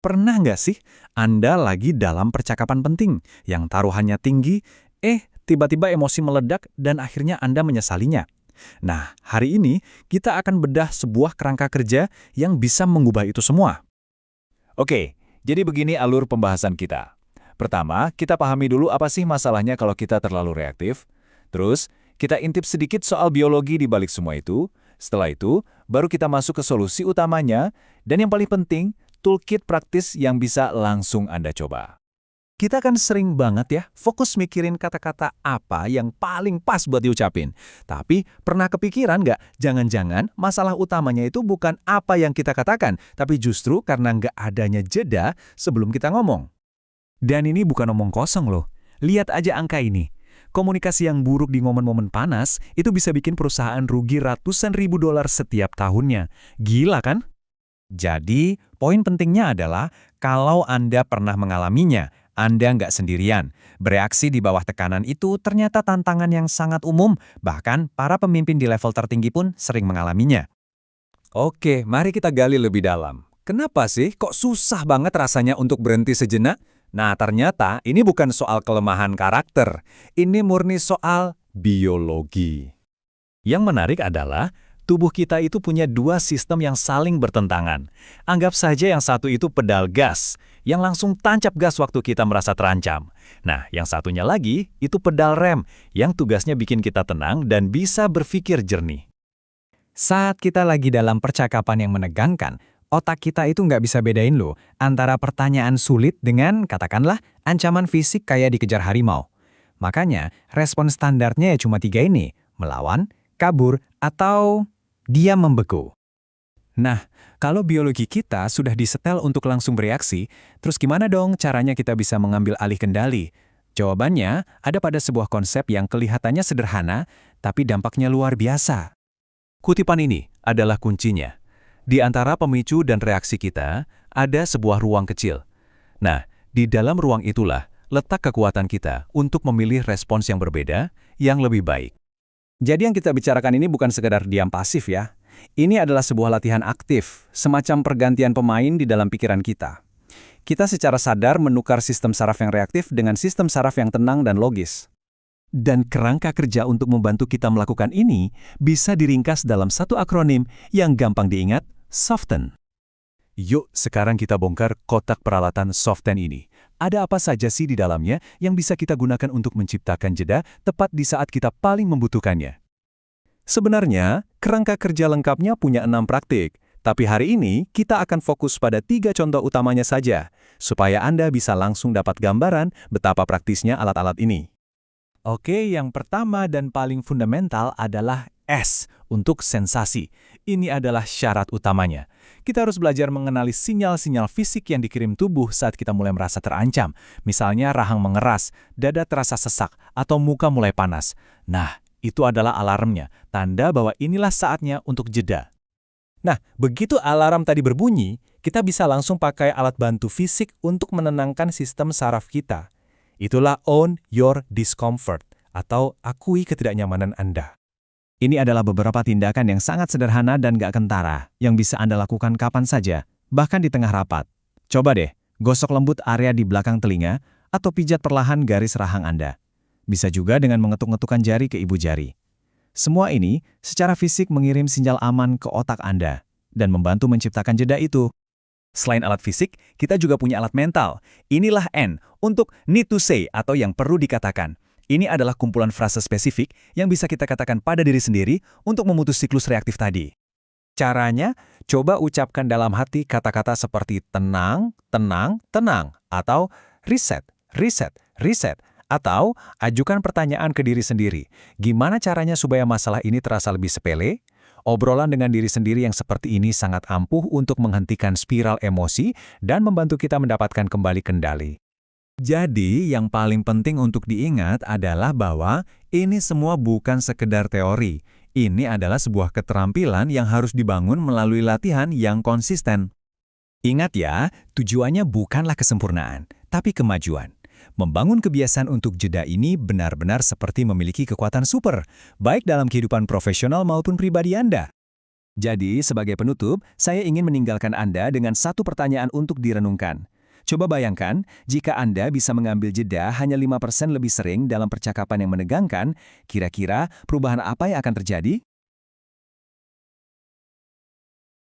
Pernah nggak sih Anda lagi dalam percakapan penting yang taruhannya tinggi, tiba-tiba emosi meledak dan akhirnya Anda menyesalinya? Nah, hari ini kita akan bedah sebuah kerangka kerja yang bisa mengubah itu semua. Oke, jadi begini alur pembahasan kita. Pertama, kita pahami dulu apa sih masalahnya kalau kita terlalu reaktif. Terus, kita intip sedikit soal biologi di balik semua itu. Setelah itu, baru kita masuk ke solusi utamanya. Dan yang paling penting, toolkit praktis yang bisa langsung Anda coba. Kita kan sering banget ya fokus mikirin kata-kata apa yang paling pas buat diucapin. Tapi pernah kepikiran nggak, jangan-jangan masalah utamanya itu bukan apa yang kita katakan, tapi justru karena nggak adanya jeda sebelum kita ngomong. Dan ini bukan omong kosong loh. Lihat aja angka ini. Komunikasi yang buruk di momen-momen panas itu bisa bikin perusahaan rugi ratusan ribu dolar setiap tahunnya. Gila kan? Jadi, poin pentingnya adalah kalau Anda pernah mengalaminya, Anda nggak sendirian. Bereaksi di bawah tekanan itu ternyata tantangan yang sangat umum, bahkan para pemimpin di level tertinggi pun sering mengalaminya. Oke, mari kita gali lebih dalam. Kenapa sih kok susah banget rasanya untuk berhenti sejenak? Nah, ternyata ini bukan soal kelemahan karakter. Ini murni soal biologi. Yang menarik adalah tubuh kita itu punya dua sistem yang saling bertentangan. Anggap saja yang satu itu pedal gas, yang langsung tancap gas waktu kita merasa terancam. Nah, yang satunya lagi itu pedal rem, yang tugasnya bikin kita tenang dan bisa berpikir jernih. Saat kita lagi dalam percakapan yang menegangkan, otak kita itu nggak bisa bedain loh antara pertanyaan sulit dengan, katakanlah, ancaman fisik kayak dikejar harimau. Makanya, respon standarnya ya cuma tiga ini, melawan, kabur, atau dia membeku. Nah, kalau biologi kita sudah disetel untuk langsung bereaksi, terus gimana dong caranya kita bisa mengambil alih kendali? Jawabannya ada pada sebuah konsep yang kelihatannya sederhana, tapi dampaknya luar biasa. Kutipan ini adalah kuncinya. Di antara pemicu dan reaksi kita, ada sebuah ruang kecil. Nah, di dalam ruang itulah letak kekuatan kita untuk memilih respons yang berbeda, yang lebih baik. Jadi yang kita bicarakan ini bukan sekedar diam pasif ya. Ini adalah sebuah latihan aktif, semacam pergantian pemain di dalam pikiran kita. Kita secara sadar menukar sistem saraf yang reaktif dengan sistem saraf yang tenang dan logis. Dan kerangka kerja untuk membantu kita melakukan ini bisa diringkas dalam satu akronim yang gampang diingat, SOFTEN. Yuk, sekarang kita bongkar kotak peralatan SOFTEN ini. Ada apa saja sih di dalamnya yang bisa kita gunakan untuk menciptakan jeda tepat di saat kita paling membutuhkannya? Sebenarnya, kerangka kerja lengkapnya punya 6 praktik. Tapi hari ini, kita akan fokus pada 3 contoh utamanya saja, supaya Anda bisa langsung dapat gambaran betapa praktisnya alat-alat ini. Oke, yang pertama dan paling fundamental adalah S untuk sensasi. Ini adalah syarat utamanya. Kita harus belajar mengenali sinyal-sinyal fisik yang dikirim tubuh saat kita mulai merasa terancam. Misalnya rahang mengeras, dada terasa sesak, atau muka mulai panas. Nah, itu adalah alarmnya, tanda bahwa inilah saatnya untuk jeda. Nah, begitu alarm tadi berbunyi, kita bisa langsung pakai alat bantu fisik untuk menenangkan sistem saraf kita. Itulah own your discomfort, atau akui ketidaknyamanan Anda. Ini adalah beberapa tindakan yang sangat sederhana dan gak kentara, yang bisa Anda lakukan kapan saja, bahkan di tengah rapat. Coba deh, gosok lembut area di belakang telinga, atau pijat perlahan garis rahang Anda. Bisa juga dengan mengetuk-ngetukkan jari ke ibu jari. Semua ini secara fisik mengirim sinyal aman ke otak Anda, dan membantu menciptakan jeda itu. Selain alat fisik, kita juga punya alat mental. Inilah N, untuk need to say atau yang perlu dikatakan. Ini adalah kumpulan frase spesifik yang bisa kita katakan pada diri sendiri untuk memutus siklus reaktif tadi. Caranya, coba ucapkan dalam hati kata-kata seperti tenang, tenang, tenang, atau reset, reset, reset, atau ajukan pertanyaan ke diri sendiri. Gimana caranya supaya masalah ini terasa lebih sepele? Obrolan dengan diri sendiri yang seperti ini sangat ampuh untuk menghentikan spiral emosi dan membantu kita mendapatkan kembali kendali. Jadi, yang paling penting untuk diingat adalah bahwa ini semua bukan sekedar teori. Ini adalah sebuah keterampilan yang harus dibangun melalui latihan yang konsisten. Ingat ya, tujuannya bukanlah kesempurnaan, tapi kemajuan. Membangun kebiasaan untuk jeda ini benar-benar seperti memiliki kekuatan super, baik dalam kehidupan profesional maupun pribadi Anda. Jadi, sebagai penutup, saya ingin meninggalkan Anda dengan satu pertanyaan untuk direnungkan. Coba bayangkan, jika Anda bisa mengambil jeda hanya 5% lebih sering dalam percakapan yang menegangkan, kira-kira perubahan apa yang akan terjadi?